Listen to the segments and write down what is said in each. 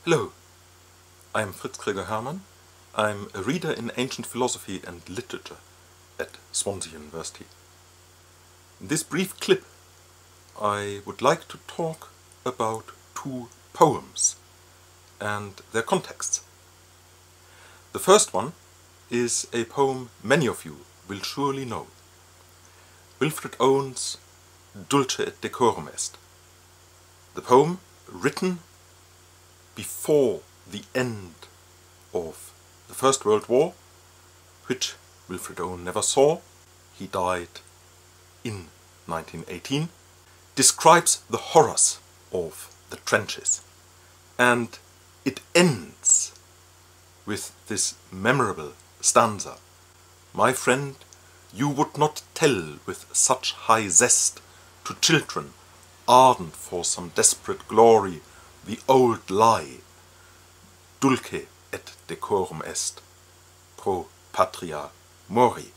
Hello, I'm Fritz-Gregor Herrmann. I'm a reader in ancient philosophy and literature at Swansea University. In this brief clip I would like to talk about two poems and their contexts. The first one is a poem many of you will surely know. Wilfred Owen's Dulce et decorum est. The poem written before the end of the First World War, which Wilfred Owen never saw. He died in 1918, describes the horrors of the trenches, and it ends with this memorable stanza: "My friend, you would not tell with such high zest to children ardent for some desperate glory the old lie, Dulce et decorum est, pro patria mori."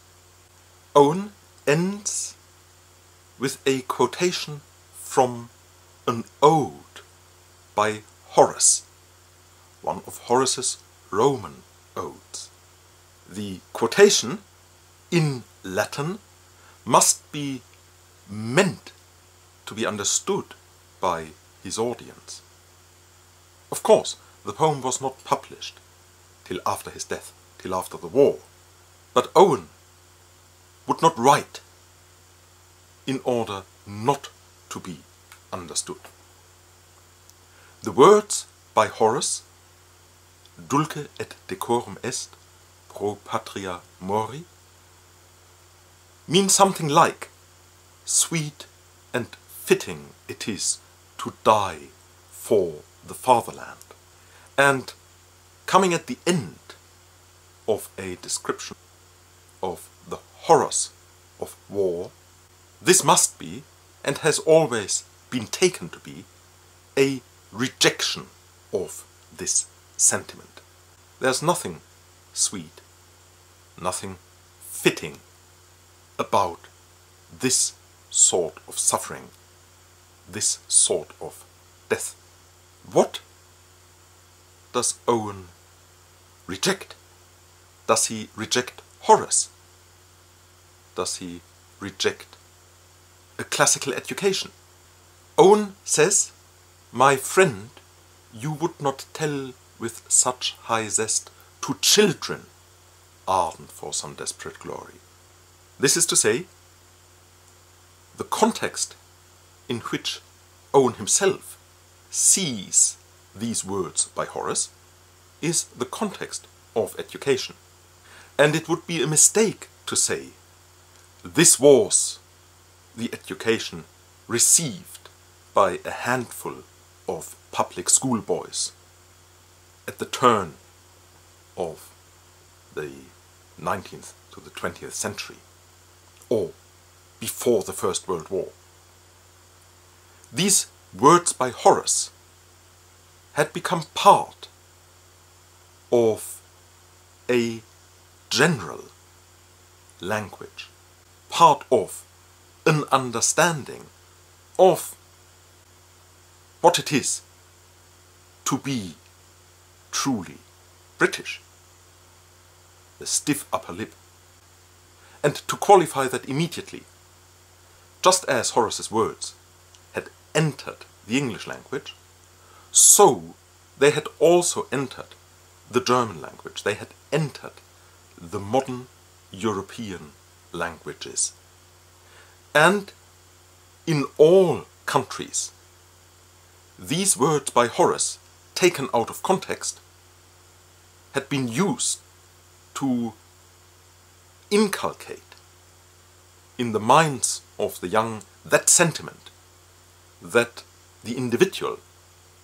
Owen ends with a quotation from an ode by Horace, one of Horace's Roman Odes. The quotation, in Latin, must be meant to be understood by his audience. Of course, the poem was not published till after his death, till after the war, but Owen would not write in order not to be understood. The words by Horace, Dulce et decorum est, pro patria mori, mean something like sweet and fitting it is to die for the fatherland. And coming at the end of a description of the horrors of war, this must be, and has always been taken to be, a rejection of this sentiment. There's nothing sweet, nothing fitting about this sort of suffering, this sort of death. What does Owen reject? Does he reject Horace? Does he reject a classical education? Owen says, "My friend, you would not tell with such high zest to children ardent for some desperate glory." This is to say, the context in which Owen himself sees these words by Horace is the context of education. And it would be a mistake to say this was the education received by a handful of public school boys at the turn of the 19th to the 20th century, or before the First World War. These words by Horace had become part of a general language, part of an understanding of what it is to be truly British. The stiff upper lip. And to qualify that immediately, just as Horace's words had entered the English language, so they had also entered the German language, they had entered the modern European languages. And in all countries, these words by Horace, taken out of context, had been used to inculcate in the minds of the young that sentiment that the individual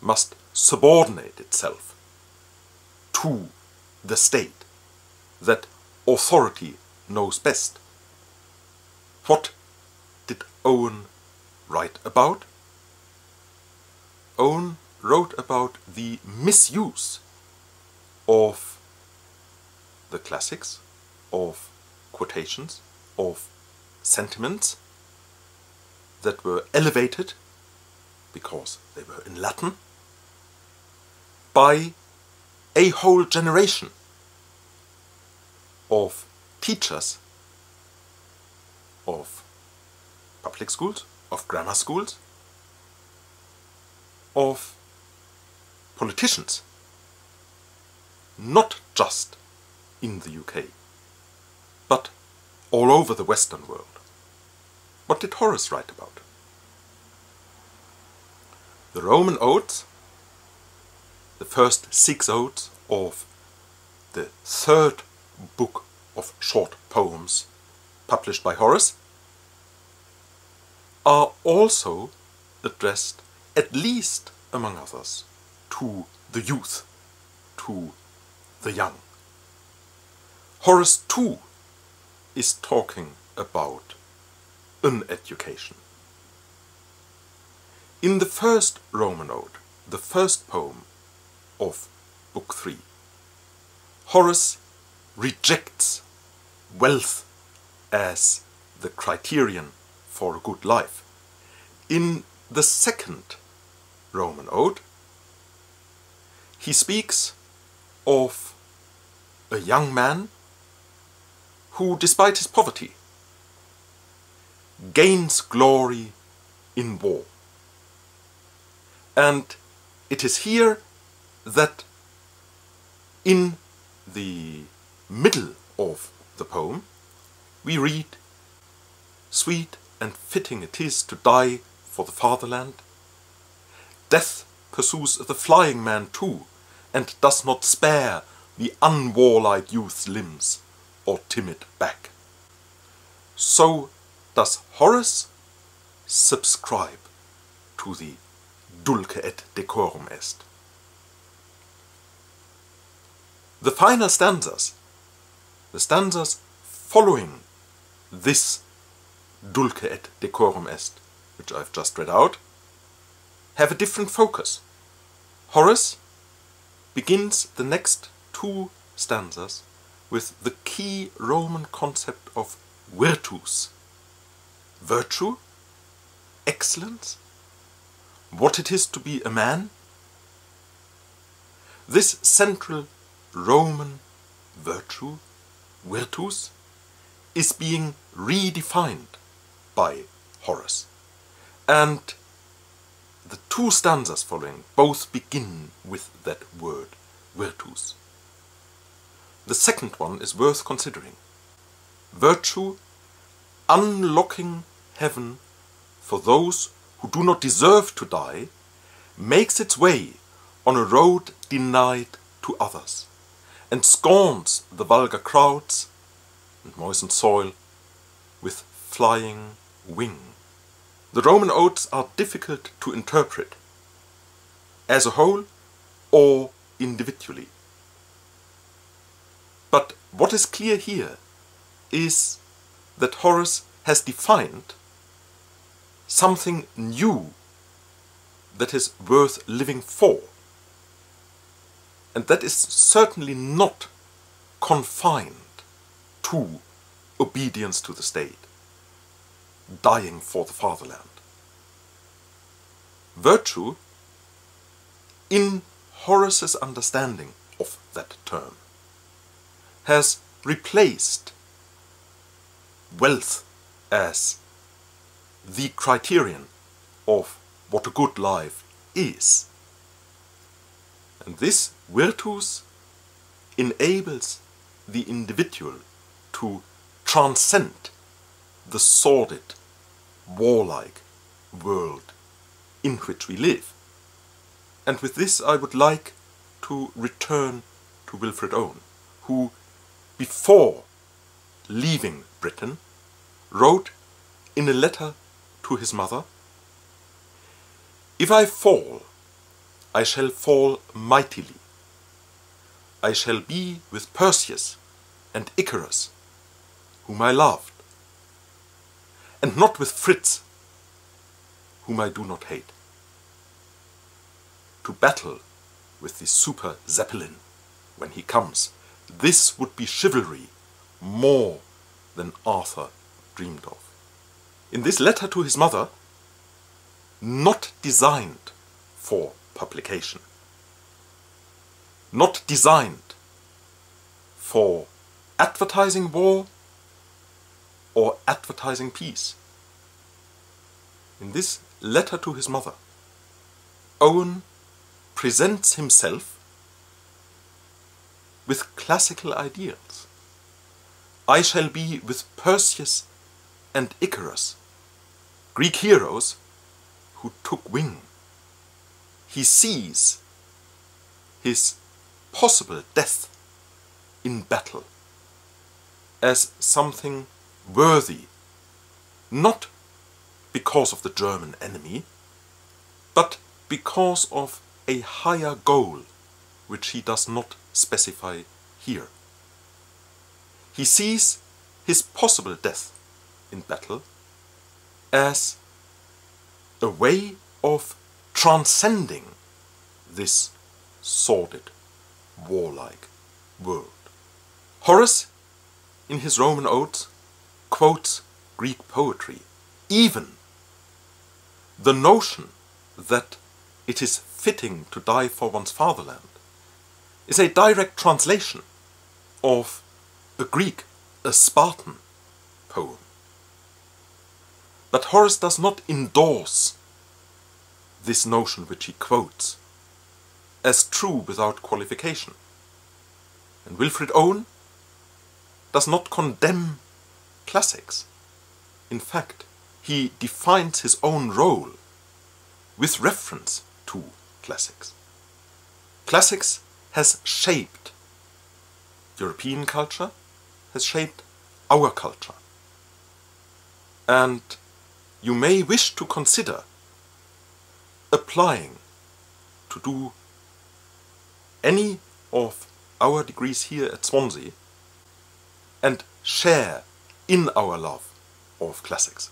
must subordinate itself to the state, that authority knows best. What did Owen write about? Owen wrote about the misuse of the classics, of quotations, of sentiments that were elevated because they were in Latin, by a whole generation of teachers of public schools, of grammar schools, of politicians, not just in the UK, but all over the Western world. What did Horace write about? The Roman Odes, the first 6 odes of the 3rd book of short poems published by Horace, are also addressed, at least among others, to the youth, to the young. Horace too is talking about an education. In the first Roman Ode, the first poem of Book 3, Horace rejects wealth as the criterion for a good life. In the second Roman Ode, he speaks of a young man who, despite his poverty, gains glory in war. And it is here that in the middle of the poem we read, "Sweet and fitting it is to die for the fatherland. Death pursues the flying man too, and does not spare the unwarlike youth's limbs or timid back." So does Horace subscribe to the Dulce et decorum est. The final stanzas, the stanzas following this Dulce et decorum est, which I've just read out, have a different focus. Horace begins the next 2 stanzas with the key Roman concept of virtus, virtue, excellence, what it is to be a man. This central Roman virtue, virtus, is being redefined by Horace. And the 2 stanzas following both begin with that word, virtus. The second one is worth considering. Virtue, unlocking heaven for those who do not deserve to die, makes its way on a road denied to others, and scorns the vulgar crowds and moistened soil with flying wing. The Roman Odes are difficult to interpret, as a whole or individually. But what is clear here is that Horace has defined something new that is worth living for. And that is certainly not confined to obedience to the state, dying for the fatherland. Virtue, in Horace's understanding of that term, has replaced wealth as the criterion of what a good life is. And this virtus enables the individual to transcend the sordid, warlike world in which we live. And with this I would like to return to Wilfred Owen, who, before leaving Britain, wrote in a letter to his mother, "If I fall, I shall fall mightily. I shall be with Perseus and Icarus, whom I loved, and not with Fritz, whom I do not hate. To battle with the super Zeppelin when he comes, this would be chivalry more than Arthur dreamed of." In this letter to his mother, not designed for publication, not designed for advertising war or advertising peace. In this letter to his mother, Owen presents himself with classical ideals. I shall be with Perseus and Icarus, Greek heroes who took wing. He sees his possible death in battle as something worthy, not because of the German enemy, but because of a higher goal which he does not specify here. He sees his possible death in battle as a way of transcending this sordid, warlike world. Horace, in his Roman Odes, quotes Greek poetry. Even the notion that it is fitting to die for one's fatherland is a direct translation of a Greek, a Spartan poem. But Horace does not endorse this notion which he quotes as true without qualification. And Wilfred Owen does not condemn classics. In fact, he defines his own role with reference to classics. Classics has shaped European culture, has shaped our culture. And you may wish to consider applying to do any of our degrees here at Swansea and share in our love of classics.